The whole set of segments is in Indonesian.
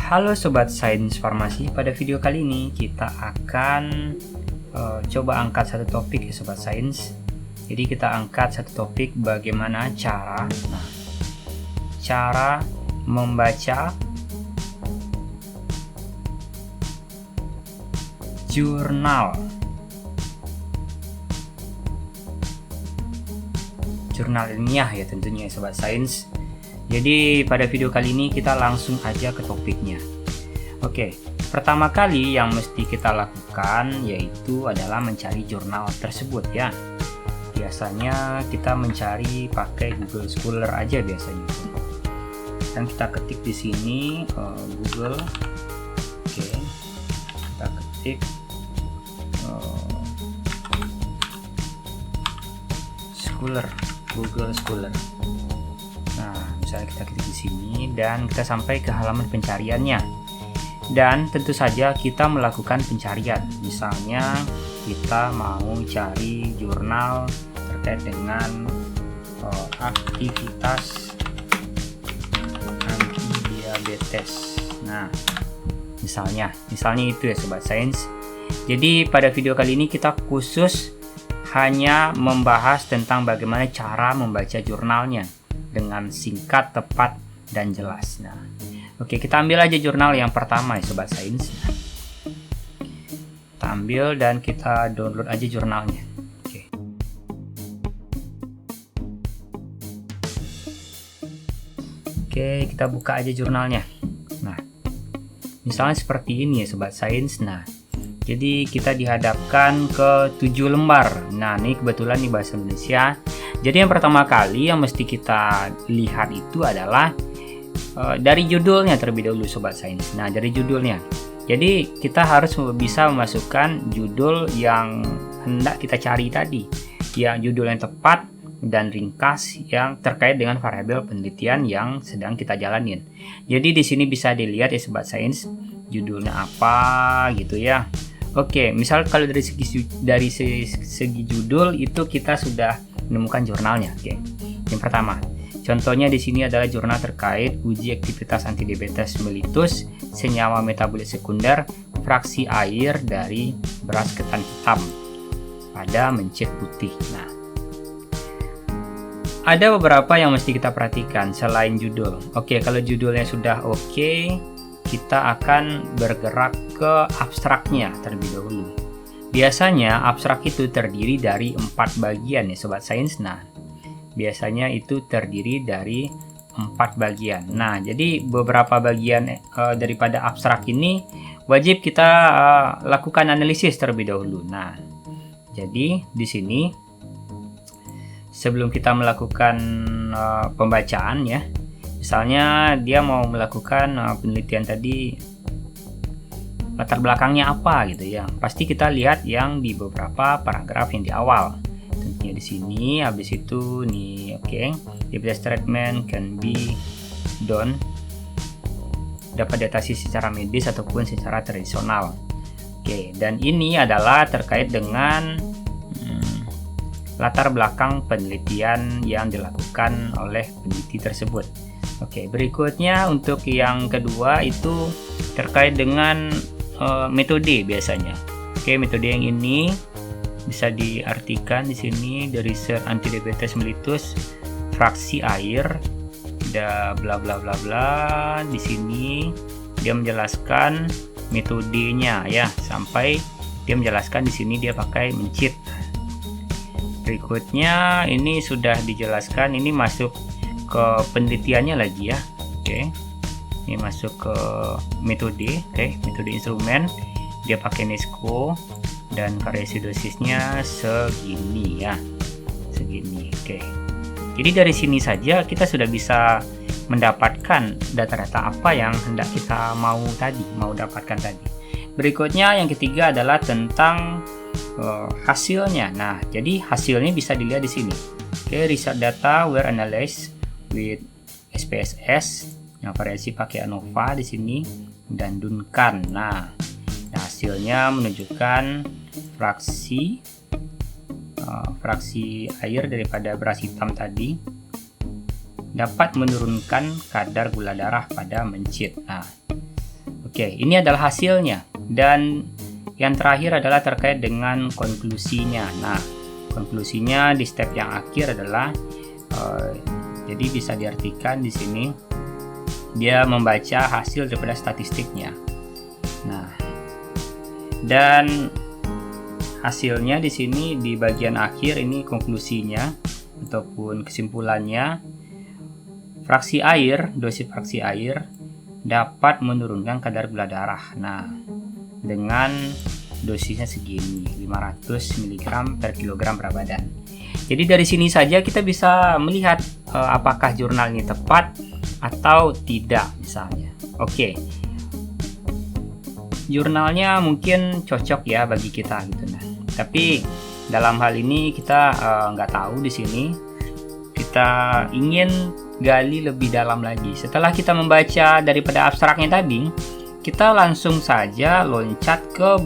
Halo Sobat Sains Farmasi, pada video kali ini kita akan coba angkat satu topik ya Sobat Sains. Jadi kita angkat satu topik bagaimana cara membaca jurnal ilmiah ya tentunya ya Sobat Sains. Jadi pada video kali ini kita langsung aja ke topiknya. Oke, pertama kali yang mesti kita lakukan yaitu adalah mencari jurnal tersebut ya. Biasanya kita mencari pakai Google Scholar aja biasanya. Dan kita ketik di sini Google. Oke, kita ketik Scholar, Google Scholar. Nah, misalnya kita klik di sini dan kita sampai ke halaman pencariannya. Dan tentu saja kita melakukan pencarian. Misalnya kita mau cari jurnal terkait dengan aktivitas anti-diabetes. Nah, misalnya itu ya Sobat Sains. Jadi pada video kali ini kita khusus hanya membahas tentang bagaimana cara membaca jurnalnya dengan singkat, tepat, dan jelas. Nah, oke, kita ambil aja jurnal yang pertama ya Sobat Sains. Kita ambil dan kita download aja jurnalnya. Oke, kita buka aja jurnalnya. Nah, misalnya seperti ini ya Sobat Sains. Nah, jadi kita dihadapkan ke 7 lembar. Nah, ini kebetulan di bahasa Indonesia. Jadi yang pertama kali yang mesti kita lihat itu adalah dari judulnya terlebih dahulu Sobat Sains. Nah, dari judulnya. Jadi kita harus bisa memasukkan judul yang hendak kita cari tadi. Yang judul yang tepat dan ringkas yang terkait dengan variabel penelitian yang sedang kita jalanin. Jadi di sini bisa dilihat ya Sobat Sains, judulnya apa gitu ya. Oke, misal kalau dari segi judul itu kita sudah menemukan jurnalnya. Oke. Yang pertama, contohnya di sini adalah jurnal terkait uji aktivitas antidiabetes mellitus senyawa metabolit sekunder fraksi air dari beras ketan hitam pada mencit putih. Nah, ada beberapa yang mesti kita perhatikan selain judul. Oke, kalau judulnya sudah oke, kita akan bergerak ke abstraknya terlebih dahulu. Biasanya abstrak itu terdiri dari 4 bagian ya Sobat Sains. Nah, biasanya itu terdiri dari 4 bagian. Nah, jadi beberapa bagian daripada abstrak ini wajib kita lakukan analisis terlebih dahulu. Nah, jadi di sini sebelum kita melakukan pembacaan ya, misalnya dia mau melakukan penelitian tadi, latar belakangnya apa gitu ya. Pasti kita lihat yang di beberapa paragraf yang di awal. Tentunya di sini, habis itu nih, oke. Diabetes treatment can be done, dapat diatasi secara medis ataupun secara tradisional. Oke, dan ini adalah terkait dengan latar belakang penelitian yang dilakukan oleh peneliti tersebut. Oke, berikutnya untuk yang kedua itu terkait dengan metode biasanya. Oke, metode yang ini bisa diartikan di sini dari research antidiabetes mellitus fraksi air da bla bla bla bla. Di sini dia menjelaskan metodenya ya, sampai dia menjelaskan di sini dia pakai mencit. Berikutnya ini sudah dijelaskan, ini masuk ke penelitiannya lagi ya. Oke. Ini masuk ke metode, metode instrumen, dia pakai Nesco dan variasi dosisnya segini ya, segini. Oke. Jadi dari sini saja kita sudah bisa mendapatkan data-data apa yang hendak kita mau dapatkan tadi. Berikutnya yang ketiga adalah tentang hasilnya. Nah, jadi hasilnya bisa dilihat di sini. Oke, research data were analyzed with SPSS. Yang variasi pakai ANOVA di sini dan Duncan. Nah, hasilnya menunjukkan fraksi air daripada beras hitam tadi dapat menurunkan kadar gula darah pada mencit. Nah, Oke, ini adalah hasilnya. Dan yang terakhir adalah terkait dengan konklusinya. Nah, konklusinya di step yang akhir adalah jadi bisa diartikan di sini dia membaca hasil daripada statistiknya. Nah, dan hasilnya di sini di bagian akhir ini konklusinya ataupun kesimpulannya, fraksi air, dosis fraksi air dapat menurunkan kadar gula darah. Nah, dengan dosisnya segini 500 mg per kilogram berat badan. Jadi dari sini saja kita bisa melihat apakah jurnal ini tepat atau tidak misalnya. Oke. Jurnalnya mungkin cocok ya bagi kita gitu nah. Tapi dalam hal ini kita nggak tahu di sini. Kita ingin gali lebih dalam lagi. Setelah kita membaca daripada abstraknya tadi, kita langsung saja loncat ke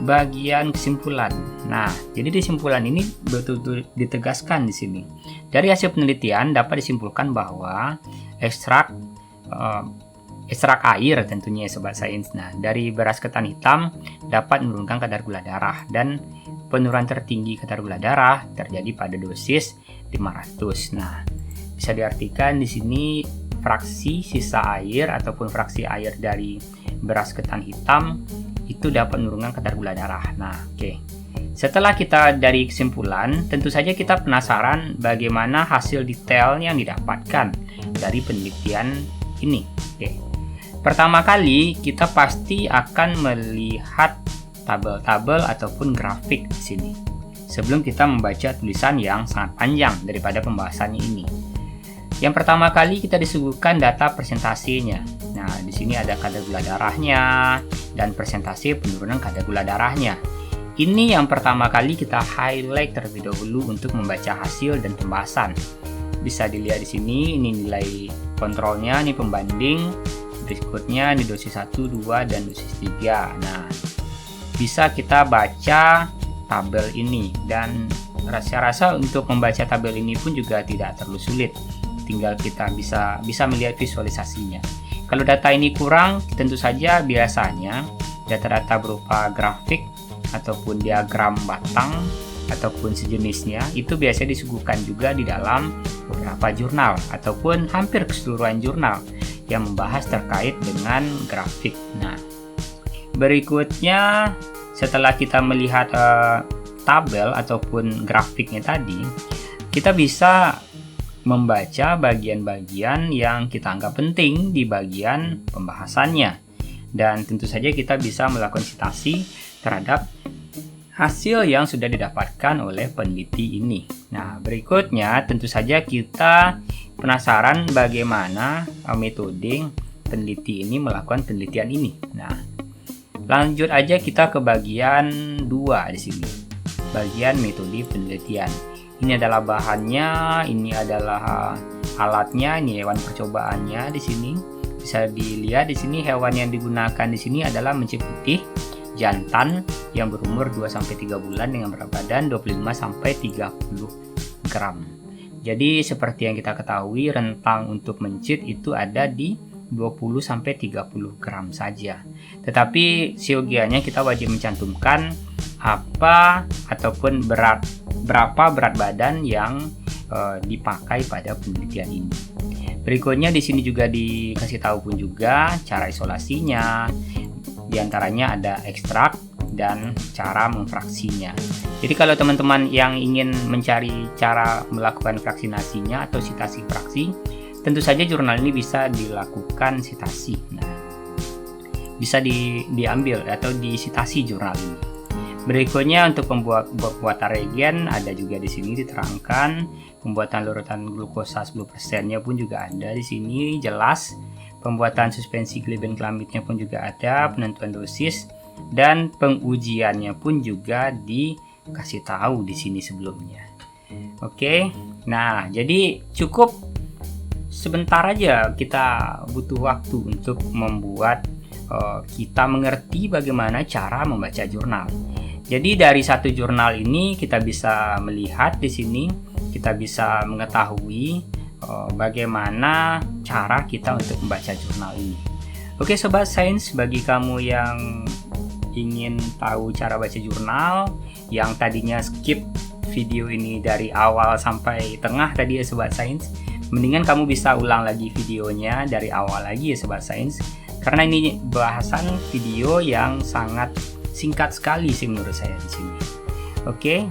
bagian kesimpulan. Nah, jadi kesimpulan ini betul-betul ditegaskan di sini. Dari hasil penelitian dapat disimpulkan bahwa ekstrak air tentunya sobat sains. Nah, dari beras ketan hitam dapat menurunkan kadar gula darah dan penurunan tertinggi kadar gula darah terjadi pada dosis 500. Nah, bisa diartikan di sini fraksi sisa air ataupun fraksi air dari beras ketan hitam itu dapat menurunkan kadar gula darah. Nah, oke. Setelah kita dari kesimpulan, tentu saja kita penasaran bagaimana hasil detail yang didapatkan dari penelitian ini. Oke. Pertama kali kita pasti akan melihat tabel-tabel ataupun grafik di sini. Sebelum kita membaca tulisan yang sangat panjang daripada pembahasannya ini. Yang pertama kali kita disuguhkan data persentasenya. Nah, di sini ada kadar gula darahnya dan persentase penurunan kadar gula darahnya. Ini yang pertama kali kita highlight terlebih dahulu untuk membaca hasil dan pembahasan. Bisa dilihat di sini, ini nilai kontrolnya, ini pembanding. Berikutnya di dosis 1, 2, dan dosis 3. Nah, bisa kita baca tabel ini dan rasa-rasa untuk membaca tabel ini pun juga tidak terlalu sulit. Tinggal kita bisa melihat visualisasinya. Kalau data ini kurang, tentu saja biasanya data-data berupa grafik ataupun diagram batang ataupun sejenisnya itu biasanya disuguhkan juga di dalam beberapa jurnal ataupun hampir keseluruhan jurnal yang membahas terkait dengan grafik. Nah, berikutnya setelah kita melihat tabel ataupun grafiknya tadi, kita bisa membaca bagian-bagian yang kita anggap penting di bagian pembahasannya. Dan tentu saja kita bisa melakukan citasi terhadap hasil yang sudah didapatkan oleh peneliti ini. Nah, berikutnya tentu saja kita penasaran bagaimana metode peneliti ini melakukan penelitian ini. Nah, lanjut aja kita ke bagian 2 di sini. Bagian metode penelitian. Ini adalah bahannya, ini adalah alatnya, ini hewan percobaannya di sini. Bisa dilihat di sini hewan yang digunakan di sini adalah mencit putih jantan yang berumur 2-3 bulan dengan berat badan 25-30 gram. Jadi seperti yang kita ketahui, rentang untuk mencit itu ada di 20-30 gram saja. Tetapi siogianya kita wajib mencantumkan apa ataupun berapa berat badan yang dipakai pada penelitian ini. Berikutnya di sini juga dikasih tahu pun juga cara isolasinya. Di antaranya ada ekstrak dan cara memfraksinya. Jadi kalau teman-teman yang ingin mencari cara melakukan fraksinasinya atau sitasi fraksi, tentu saja jurnal ini bisa dilakukan sitasi. Nah, bisa diambil atau disitasi jurnal ini. Berikutnya untuk pembuatan reagen ada juga di sini diterangkan. Pembuatan larutan glukosa 10%-nya pun juga ada di sini jelas. Pembuatan suspensi glibenclamidnya pun juga ada, penentuan dosis dan pengujiannya pun juga dikasih tahu di sini sebelumnya. Oke. Nah, jadi cukup sebentar aja kita butuh waktu untuk membuat kita mengerti bagaimana cara membaca jurnal. Jadi dari satu jurnal ini kita bisa melihat di sini, kita bisa mengetahui bagaimana cara kita untuk membaca jurnal ini. Oke Sobat Sains, bagi kamu yang ingin tahu cara baca jurnal, yang tadinya skip video ini dari awal sampai tengah tadi ya Sobat Sains, mendingan kamu bisa ulang lagi videonya dari awal lagi ya Sobat Sains, karena ini bahasan video yang sangat singkat sekali sih menurut saya di sini. Oke,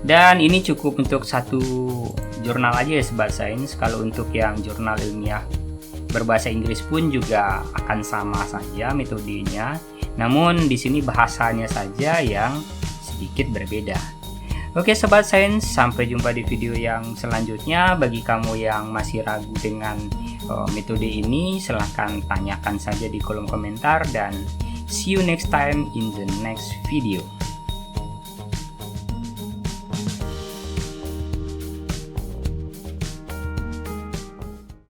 dan ini cukup untuk satu jurnal aja ya Sobat Sains. Kalau untuk yang jurnal ilmiah berbahasa Inggris pun juga akan sama saja metodenya, namun di sini bahasanya saja yang sedikit berbeda. Oke Sobat Sains, sampai jumpa di video yang selanjutnya. Bagi kamu yang masih ragu dengan metode ini, silahkan tanyakan saja di kolom komentar, dan see you next time in the next video.